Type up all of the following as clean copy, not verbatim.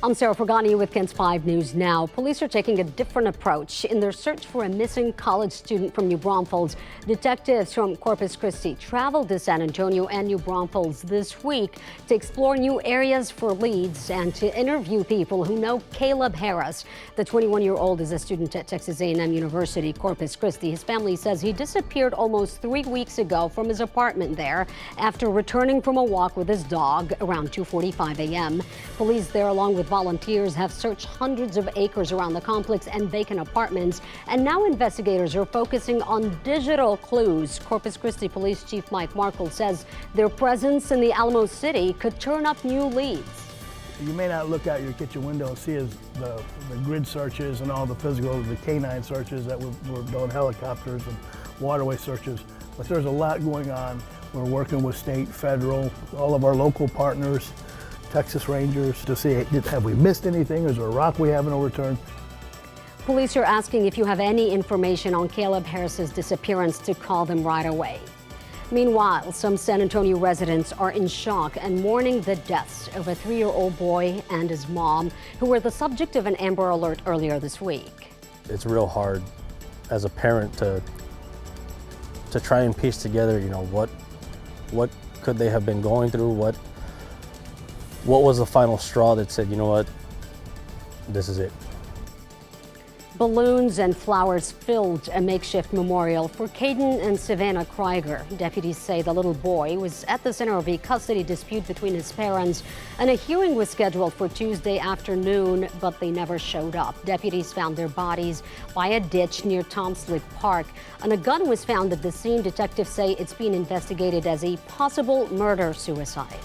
I'm Sarah Fergani with KENS 5 News Now. Police are taking a different approach in their search for a missing college student from New Braunfels. Detectives from Corpus Christi traveled to San Antonio and New Braunfels this week to explore new areas for leads and to interview people who know Caleb Harris. The 21-year-old is a student at Texas A&M University, Corpus Christi. His family says he disappeared almost 3 weeks ago from his apartment there after returning from a walk with his dog around 2:45 a.m. Police there, along with volunteers, have searched hundreds of acres around the complex and vacant apartments, and now investigators are focusing on digital clues. Corpus Christi Police Chief Mike Markle says their presence in the Alamo City could turn up new leads. You may not look out your kitchen window and see the grid searches and all the physical, the canine searches that we're doing, helicopters and waterway searches, but there's a lot going on. We're working with state, federal, all of our local partners, Texas Rangers, to see, have we missed anything? Is there a rock we haven't overturned? Police are asking if you have any information on Caleb Harris's disappearance to call them right away. Meanwhile, some San Antonio residents are in shock and mourning the deaths of a 3-year-old boy and his mom, who were the subject of an Amber Alert earlier this week. It's real hard as a parent to try and piece together, what could they have been going through, what was the final straw that said, you know what, this is it. Balloons and flowers filled a makeshift memorial for Caden and Savannah Krieger. Deputies say the little boy was at the center of a custody dispute between his parents, and a hearing was scheduled for Tuesday afternoon, but they never showed up. Deputies found their bodies by a ditch near Tomslip Park, and a gun was found at the scene. Detectives say it's being investigated as a possible murder-suicide.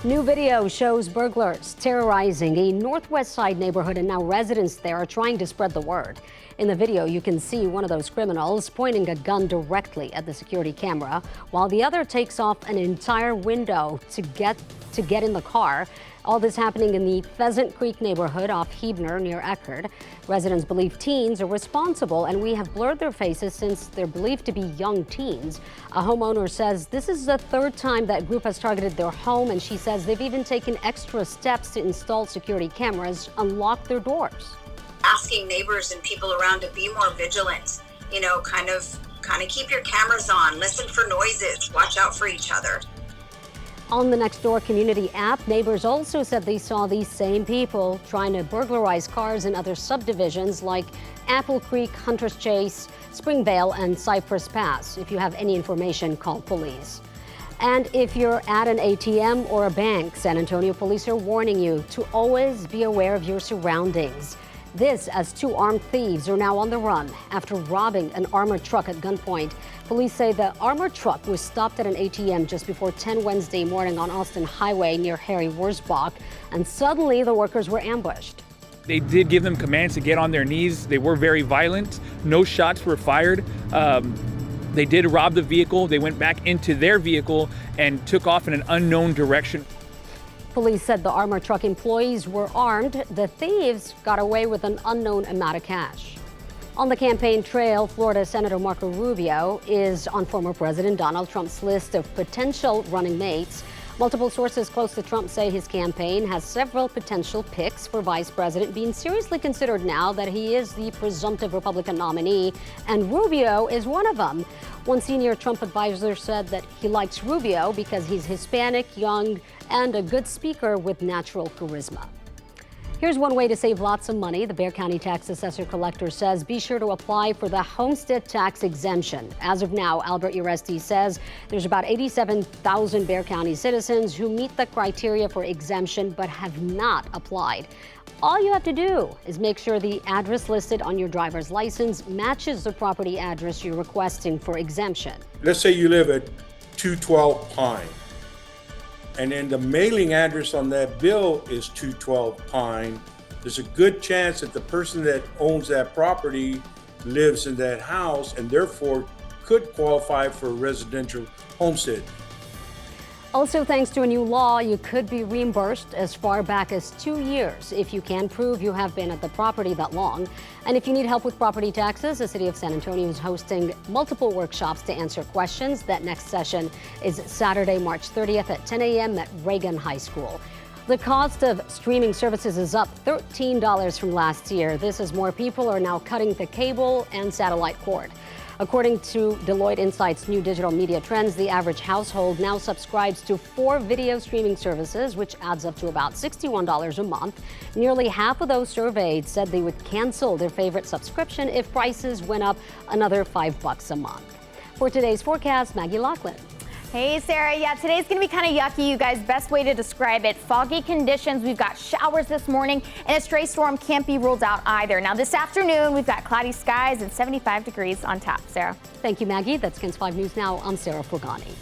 New video shows burglars terrorizing a Northwest Side neighborhood, and now residents there are trying to spread the word. In the video, you can see one of those criminals pointing a gun directly at the security camera, while the other takes off an entire window to get in the car. All this happening in the Pheasant Creek neighborhood off Hebner near Eckerd. Residents believe teens are responsible, and we have blurred their faces since they're believed to be young teens. A homeowner says this is the third time that group has targeted their home, and she says they've even taken extra steps to install security cameras and lock their doors. Asking neighbors and people around to be more vigilant, kind of keep your cameras on, listen for noises, watch out for each other. On the Nextdoor community app, neighbors also said they saw these same people trying to burglarize cars in other subdivisions like Apple Creek, Hunter's Chase, Springvale, and Cypress Pass. If you have any information, call police. And if you're at an ATM or a bank, San Antonio police are warning you to always be aware of your surroundings. This as 2 armed thieves are now on the run after robbing an armored truck at gunpoint. Police say the armored truck was stopped at an ATM just before 10 Wednesday morning on Austin Highway near Harry Wurzbach, and suddenly the workers were ambushed. They did give them commands to get on their knees. They were very violent. No shots were fired. They did rob the vehicle. They went back into their vehicle and took off in an unknown direction. Police said the armored truck employees were armed. The thieves got away with an unknown amount of cash. On the campaign trail, Florida Senator Marco Rubio is on former President Donald Trump's list of potential running mates. Multiple sources close to Trump say his campaign has several potential picks for vice president being seriously considered now that he is the presumptive Republican nominee, and Rubio is one of them. One senior Trump advisor said that he likes Rubio because he's Hispanic, young, and a good speaker with natural charisma. Here's one way to save lots of money. The Bexar County Tax Assessor Collector says be sure to apply for the Homestead Tax Exemption. As of now, Albert Uresti says there's about 87,000 Bexar County citizens who meet the criteria for exemption but have not applied. All you have to do is make sure the address listed on your driver's license matches the property address you're requesting for exemption. Let's say you live at 212 Pine, and then the mailing address on that bill is 212 Pine. There's a good chance that the person that owns that property lives in that house and therefore could qualify for a residential homestead. Also, thanks to a new law, you could be reimbursed as far back as 2 years if you can prove you have been at the property that long. And if you need help with property taxes, the City of San Antonio is hosting multiple workshops to answer questions. That next session is Saturday, March 30th at 10 a.m. at Reagan High School. The cost of streaming services is up $13 from last year. This as more people are now cutting the cable and satellite cord. According to Deloitte Insight's new digital media trends, the average household now subscribes to 4 video streaming services, which adds up to about $61 a month. Nearly half of those surveyed said they would cancel their favorite subscription if prices went up another $5 a month. For today's forecast, Maggie Lachlan. Hey, Sarah. Yeah, today's going to be kind of yucky, you guys. Best way to describe it. Foggy conditions. We've got showers this morning, and a stray storm can't be ruled out either. Now, this afternoon, we've got cloudy skies and 75 degrees on tap. Sarah. Thank you, Maggie. That's KENS 5 News Now. I'm Sarah Fulgani.